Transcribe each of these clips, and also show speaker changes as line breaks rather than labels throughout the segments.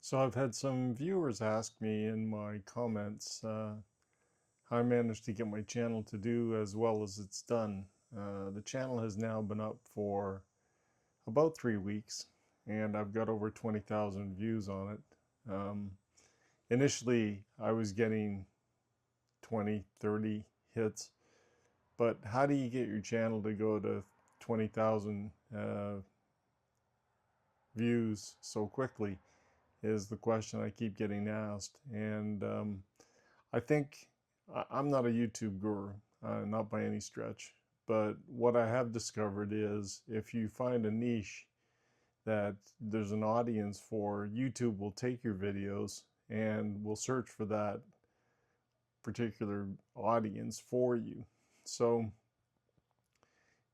So I've had some viewers ask me in my comments how I managed to get my channel to do as well as it's done. The channel has now been up for about 3 weeks and I've got over 20,000 views on it. Initially I was getting 20, 30 hits, but how do you get your channel to go to 20,000 views so quickly is the question I keep getting asked. And I think I'm not a YouTube guru, not by any stretch, but what I have discovered is if you find a niche that there's an audience for, YouTube will take your videos and will search for that particular audience for you. So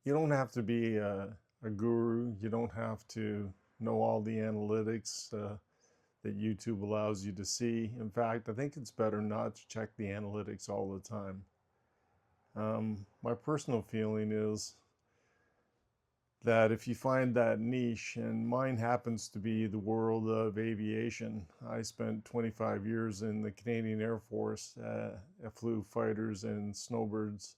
you don't have to be a guru, you don't have to know all the analytics that YouTube allows you to see. In fact, I think it's better not to check the analytics all the time. My personal feeling is that if you find that niche, and mine happens to be the world of aviation. I spent 25 years in the Canadian Air Force. I flew fighters and Snowbirds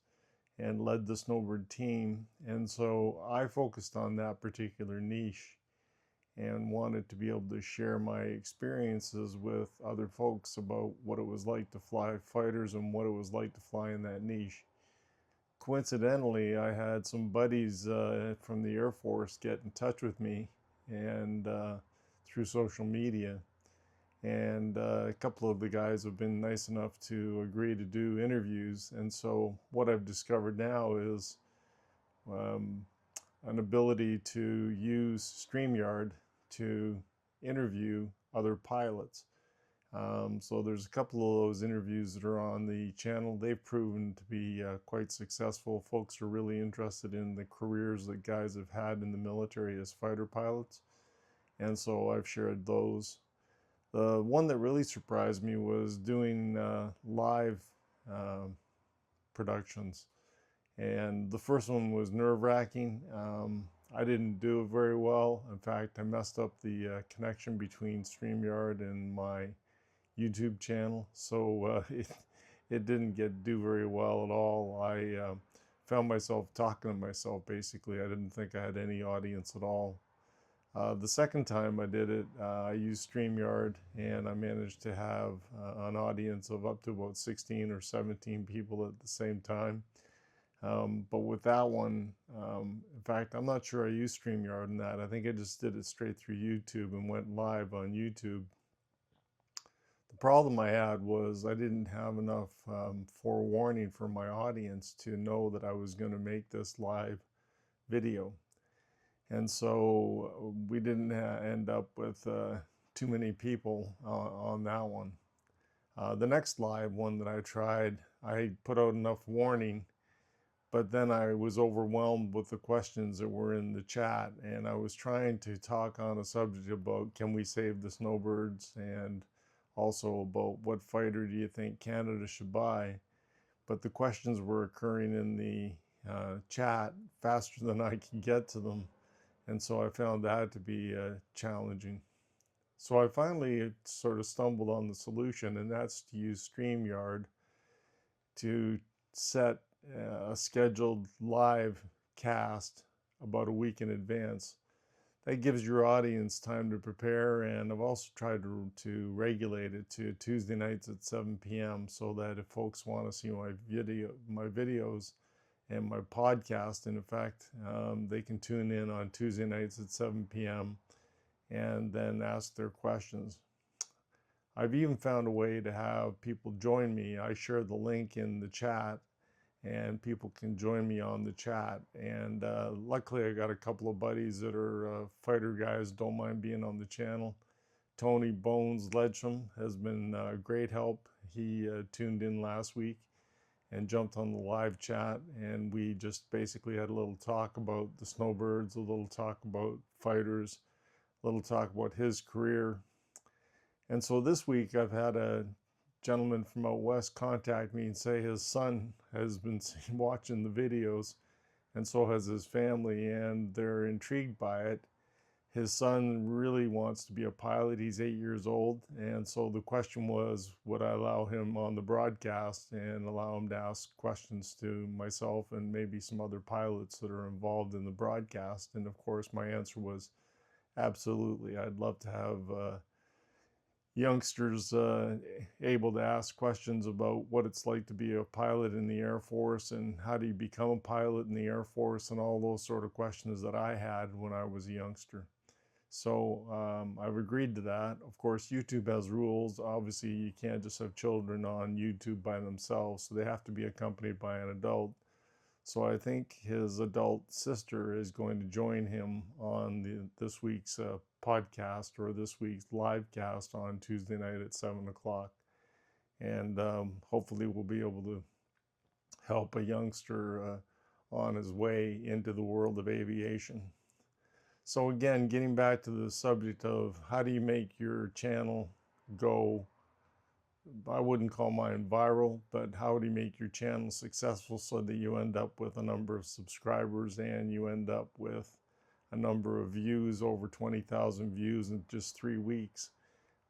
and led the Snowbird team. And so I focused on that particular niche and wanted to be able to share my experiences with other folks about what it was like to fly fighters and what it was like to fly in that niche. Coincidentally, I had some buddies from the Air Force get in touch with me and through social media, and a couple of the guys have been nice enough to agree to do interviews. And so what I've discovered now is um, an ability to use StreamYard to interview other pilots. So there's a couple of those interviews that are on the channel. They've proven to be quite successful. Folks are really interested in the careers that guys have had in the military as fighter pilots. And so I've shared those. The one that really surprised me was doing live uh, productions. And the first one was nerve-wracking. I didn't do it very well. In fact, I messed up the connection between StreamYard and my YouTube channel, so it didn't do very well at all. I found myself talking to myself basically. I didn't think I had any audience at all. The second time I did it, I used StreamYard and I managed to have an audience of up to about 16 or 17 people at the same time. But with that one, in fact, I'm not sure I used StreamYard in that. I think I just did it straight through YouTube and went live on YouTube. The problem I had was I didn't have enough forewarning for my audience to know that I was going to make this live video. And so we didn't end up with too many people on that one. The next live one that I tried, I put out enough warning, but then I was overwhelmed with the questions that were in the chat, and I was trying to talk on a subject about can we save the Snowbirds, and also about what fighter do you think Canada should buy. But the questions were occurring in the chat faster than I could get to them, and so I found that to be challenging. So I finally sort of stumbled on the solution, and that's to use StreamYard to set a scheduled live cast about a week in advance. That gives your audience time to prepare, and I've also tried to regulate it to Tuesday nights at 7 p.m. so that if folks want to see my videos and my podcast, in effect, they can tune in on Tuesday nights at 7 p.m. and then ask their questions. I've even found a way to have people join me. I share the link in the chat and people can join me on the chat. And luckily I got a couple of buddies that are fighter guys, don't mind being on the channel. Tony Bones Ledgeham has been great help. He tuned in last week and jumped on the live chat, and we just basically had a little talk about the Snowbirds, a little talk about fighters, a little talk about his career. And so this week I've had a gentleman from out west contact me and say his son has been watching the videos, and so has his family, and they're intrigued by it. his son really wants to be a pilot. He's 8 years old, and so the question was, would I allow him on the broadcast and allow him to ask questions to myself and maybe some other pilots that are involved in the broadcast? And of course my answer was absolutely. I'd love to have youngsters able to ask questions about what it's like to be a pilot in the Air Force and how do you become a pilot in the Air Force, and all those sort of questions that I had when I was a youngster. So I've agreed to that. Of course, YouTube has rules. Obviously, you can't just have children on YouTube by themselves, so they have to be accompanied by an adult. So I think his adult sister is going to join him on this week's podcast, or this week's live cast on Tuesday night at 7 o'clock. And hopefully we'll be able to help a youngster on his way into the world of aviation. So again, getting back to the subject of how do you make your channel go, I wouldn't call mine viral, but how do you make your channel successful so that you end up with a number of subscribers and you end up with a number of views, over 20,000 views in just 3 weeks?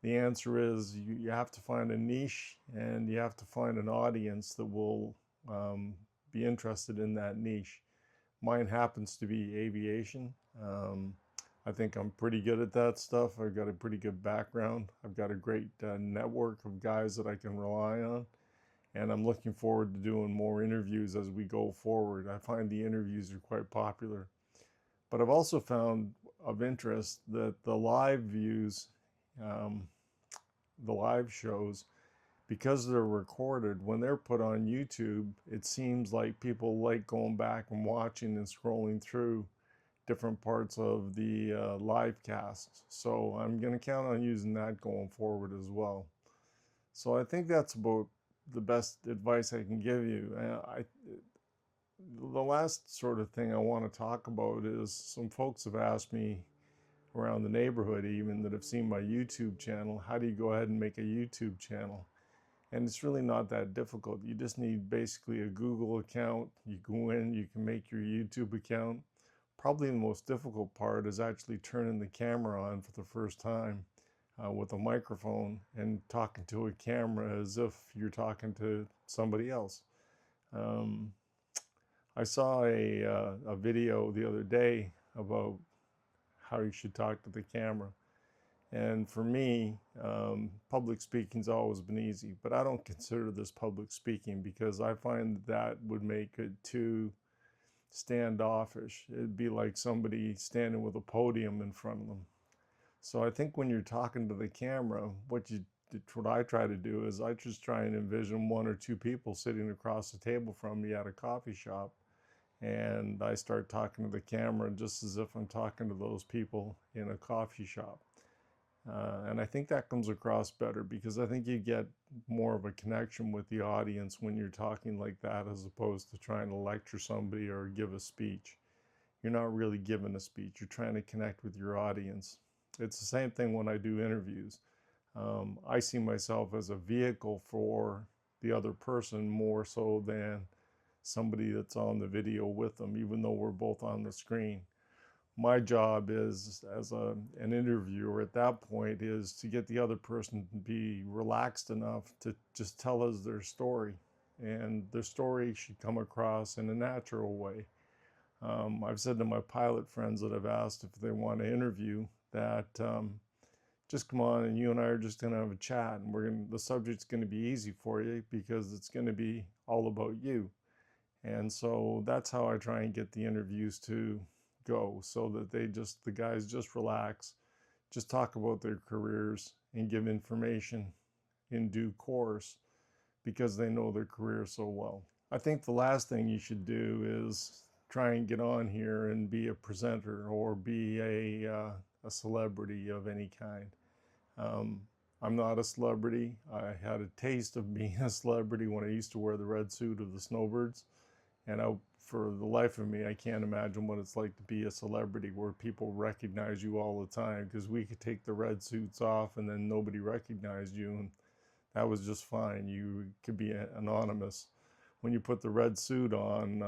The answer is you have to find a niche, and you have to find an audience that will be interested in that niche. Mine happens to be aviation. I think I'm pretty good at that stuff. I've got a pretty good background. I've got a great network of guys that I can rely on. And I'm looking forward to doing more interviews as we go forward. I find the interviews are quite popular. But I've also found of interest that the live views, the live shows, because they're recorded, when they're put on YouTube, it seems like people like going back and watching and scrolling through different parts of the live casts. So I'm going to count on using that going forward as well. So I think that's about the best advice I can give you. The last sort of thing I want to talk about is some folks have asked me around the neighborhood even that have seen my YouTube channel, how do you go ahead and make a YouTube channel? And it's really not that difficult. You just need basically a Google account. You go in, you can make your YouTube account. Probably the most difficult part is actually turning the camera on for the first time with a microphone and talking to a camera as if you're talking to somebody else. I saw a video the other day about how you should talk to the camera. And for me, public speaking's always been easy, but I don't consider this public speaking because I find that would make it too standoffish. It'd be like somebody standing with a podium in front of them. So I think when you're talking to the camera, what I try to do is I just try and envision 1 or 2 people sitting across the table from me at a coffee shop, and I start talking to the camera just as if I'm talking to those people in a coffee shop. And I think that comes across better because I think you get more of a connection with the audience when you're talking like that, as opposed to trying to lecture somebody or give a speech. You're not really giving a speech, you're trying to connect with your audience. It's the same thing when I do interviews. I see myself as a vehicle for the other person more so than somebody that's on the video with them, even though we're both on the screen. My job is, as an interviewer at that point, is to get the other person to be relaxed enough to just tell us their story. And their story should come across in a natural way. I've said to my pilot friends that I've asked if they want to interview that just come on and you and I are just going to have a chat, and the subject's going to be easy for you because it's going to be all about you. And so that's how I try and get the interviews to go, so that the guys just relax, just talk about their careers and give information in due course because they know their career so well. I think the last thing you should do is try and get on here and be a presenter or be a celebrity of any kind. I'm not a celebrity. I had a taste of being a celebrity when I used to wear the red suit of the Snowbirds. And for the life of me, I can't imagine what it's like to be a celebrity where people recognize you all the time, because we could take the red suits off and then nobody recognized you, and that was just fine. You could be anonymous. when you put the red suit on,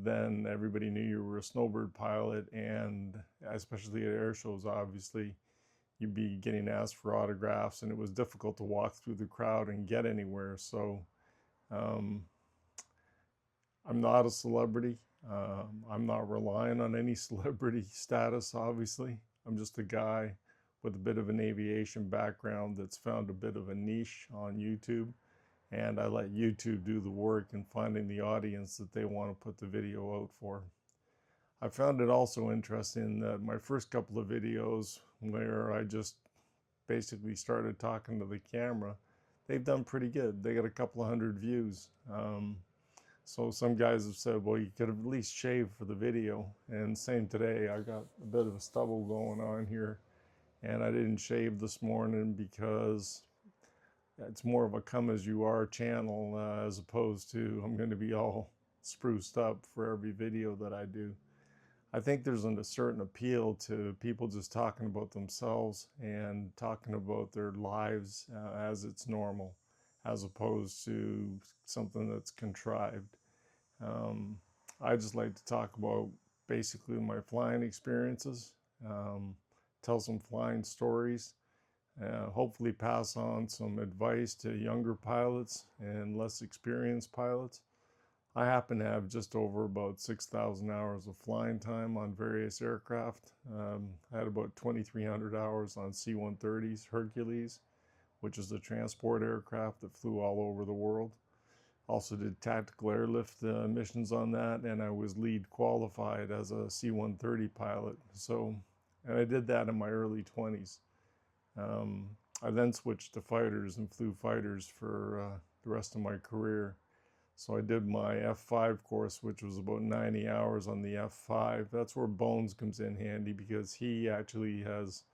then everybody knew you were a Snowbird pilot, and especially at air shows, obviously, you'd be getting asked for autographs, and it was difficult to walk through the crowd and get anywhere. So um, I'm not a celebrity. I'm not relying on any celebrity status, obviously. I'm just a guy with a bit of an aviation background that's found a bit of a niche on YouTube. And I let YouTube do the work in finding the audience that they want to put the video out for. I found it also interesting that my first couple of videos where I just basically started talking to the camera, they've done pretty good. They got a couple of hundred views. So some guys have said, well, you could have at least shaved for the video. And same today, I got a bit of a stubble going on here, and I didn't shave this morning because it's more of a come as you are channel, as opposed to I'm going to be all spruced up for every video that I do. I think there's a certain appeal to people just talking about themselves and talking about their lives as it's normal, as opposed to something that's contrived. I just like to talk about basically my flying experiences, tell some flying stories, hopefully pass on some advice to younger pilots and less experienced pilots. I happen to have just over about 6,000 hours of flying time on various aircraft. I had about 2,300 hours on C-130s Hercules, which is a transport aircraft that flew all over the world. Also did tactical airlift missions on that, and I was lead qualified as a C-130 pilot. And I did that in my early 20s. I then switched to fighters and flew fighters for the rest of my career. So I did my F5 course, which was about 90 hours on the F5. That's where Bones comes in handy, because he actually has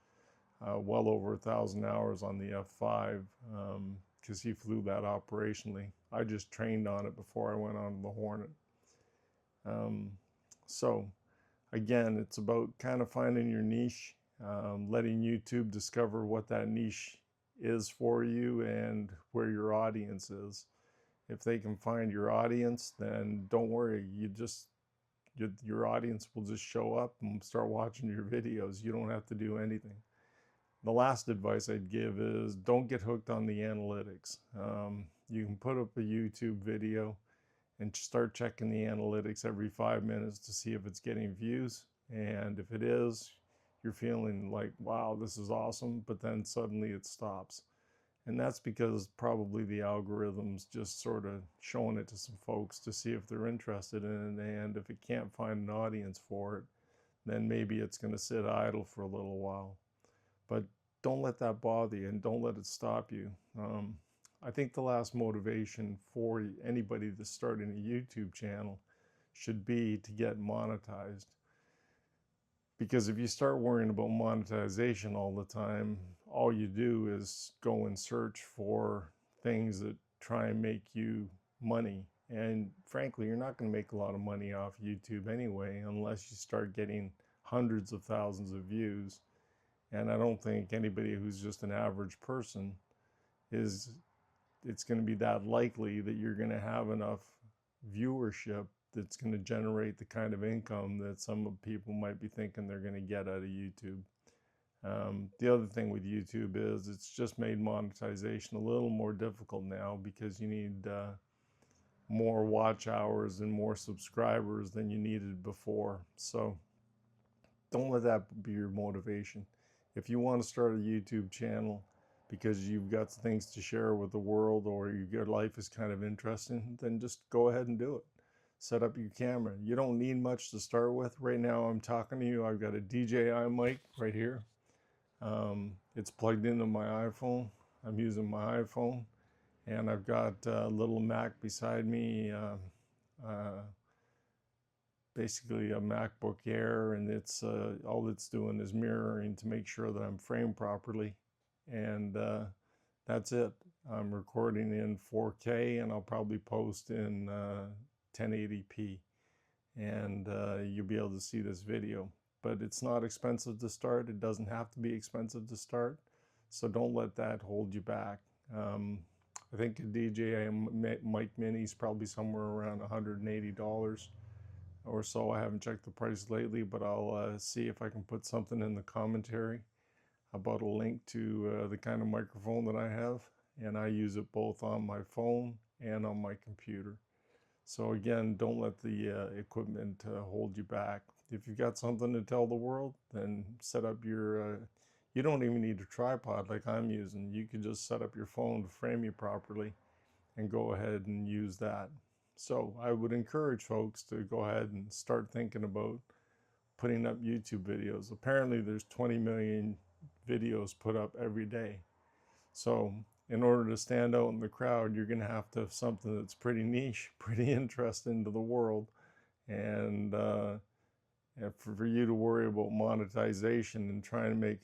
well over 1,000 hours on the F5, because he flew that operationally. I just trained on it before I went on the Hornet. So again, it's about kind of finding your niche, letting YouTube discover what that niche is for you and where your audience is. If they can find your audience, then don't worry. Your audience will just show up and start watching your videos. You don't have to do anything. The last advice I'd give is don't get hooked on the analytics. You can put up a YouTube video and start checking the analytics every 5 minutes to see if it's getting views. And if it is, you're feeling like, wow, this is awesome, but then suddenly it stops. And that's because probably the algorithm's just sort of showing it to some folks to see if they're interested in it. And if it can't find an audience for it, then maybe it's going to sit idle for a little while. But don't let that bother you, and don't let it stop you. I think the last motivation for anybody that's starting a YouTube channel should be to get monetized. Because if you start worrying about monetization all the time, all you do is go and search for things that try and make you money. And frankly, you're not going to make a lot of money off YouTube anyway, unless you start getting hundreds of thousands of views. And I don't think anybody who's just an average person it's going to be that likely that you're going to have enough viewership that's going to generate the kind of income that some people might be thinking they're going to get out of YouTube. The other thing with YouTube is it's just made monetization a little more difficult now, because you need more watch hours and more subscribers than you needed before. So don't let that be your motivation. If you want to start a YouTube channel because you've got things to share with the world, or your life is kind of interesting, then just go ahead and do it. Set up your camera. You don't need much to start with. Right now I'm talking to you, I've got a DJI mic right here. It's plugged into my iPhone. I'm using my iPhone, and I've got a little Mac beside me, basically a MacBook Air, and it's all it's doing is mirroring to make sure that I'm framed properly. And that's it. I'm recording in 4K, and I'll probably post in 1080p, and you'll be able to see this video. But it's not expensive to start. It doesn't have to be expensive to start, so don't let that hold you back. I I think a DJI mic mini is probably somewhere around $180 or so. I haven't checked the price lately, but I'll see if I can put something in the commentary about a link to the kind of microphone that I have. And I use it both on my phone and on my computer. So again, don't let the equipment hold you back. If you've got something to tell the world, then set up your, you don't even need a tripod like I'm using. You can just set up your phone to frame you properly and go ahead and use that. So I would encourage folks to go ahead and start thinking about putting up YouTube videos. Apparently there's 20 million videos put up every day. So in order to stand out in the crowd, you're going to have something that's pretty niche, pretty interesting to the world. And for you to worry about monetization and trying to make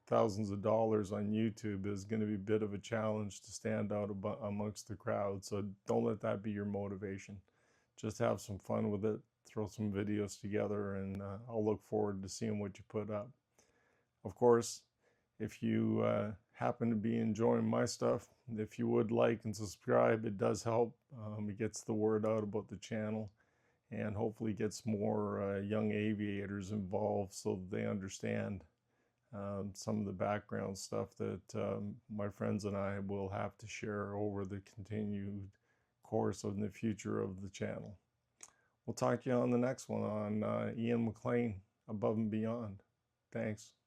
thousands of dollars on YouTube is going to be a bit of a challenge to stand out amongst the crowd. So don't let that be your motivation. Just have some fun with it, throw some videos together, and I'll look forward to seeing what you put up. Of course, if you happen to be enjoying my stuff, if you would like and subscribe, it does help. It gets the word out about the channel and hopefully gets more young aviators involved so that they understand some of the background stuff that my friends and I will have to share over the continued course of the future of the channel. We'll talk to you on the next one on Ian McLean, Above and Beyond. Thanks.